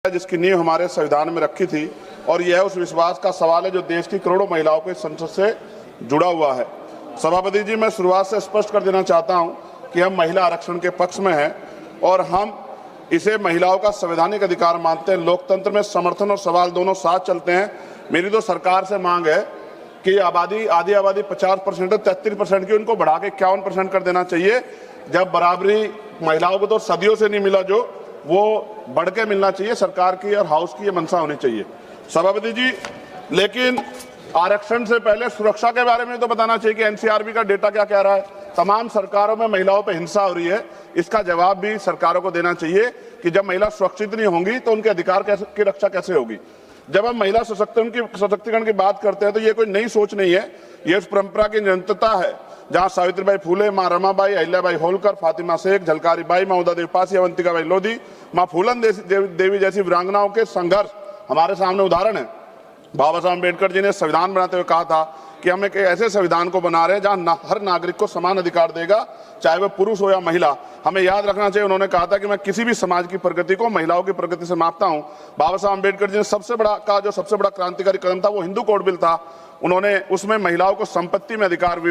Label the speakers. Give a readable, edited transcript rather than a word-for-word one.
Speaker 1: जिसकी नींव हमारे संविधान में रखी थी और यह उस विश्वास का सवाल है जो देश की करोड़ों महिलाओं के संसद से जुड़ा हुआ है। सभापति जी, मैं शुरुआत से स्पष्ट कर देना चाहता हूं कि हम महिला आरक्षण के पक्ष में हैं और हम इसे महिलाओं का संवैधानिक अधिकार मानते हैं। लोकतंत्र में समर्थन और सवाल दोनों साथ चलते हैं। मेरी तो सरकार से मांग है कि आधी आबादी 50% है, 33% की उनको बढ़ा के 51% कर देना चाहिए। जब बराबरी महिलाओं को तो सदियों से नहीं मिला, जो वो बढ़ के मिलना चाहिए। सरकार की और हाउस की ये मंशा होनी चाहिए। सभापति जी, लेकिन आरक्षण से पहले सुरक्षा के बारे में तो बताना चाहिए कि एनसीआरबी का डेटा क्या कह रहा है। तमाम सरकारों में महिलाओं पर हिंसा हो रही है, इसका जवाब भी सरकारों को देना चाहिए कि जब महिला सुरक्षित नहीं होंगी तो उनके अधिकार की रक्षा कैसे होगी। जब हम महिला सशक्तिकरण की बात करते हैं तो ये कोई नई सोच नहीं है, ये उस परंपरा की निरंतरता है जहां सावित्रीबाई फुले, मां रमाबाई, अहिल्याबाई होलकर, फातिमा शेख, झलकारी बाई, महुदा देवी पासी, अवंतिकाबाई लोधी, मां फूलन देवी जैसी वीरांगनाओं के संघर्ष हमारे सामने उदाहरण है। बाबा साहब अम्बेडकर जी ने संविधान बनाते हुए कहा था कि हम एक ऐसे संविधान को बना रहे हैं जहां हर नागरिक को समान अधिकार देगा, चाहे वह पुरुष हो या महिला। हमें याद रखना चाहिए, उन्होंने कहा था कि मैं किसी भी समाज की प्रगति को महिलाओं की प्रगति से मापता हूं। बाबा साहब अम्बेडकर जी ने सबसे बड़ा क्रांतिकारी कदम था वो हिंदू कोड बिल था। उन्होंने उसमें महिलाओं को संपत्ति में अधिकार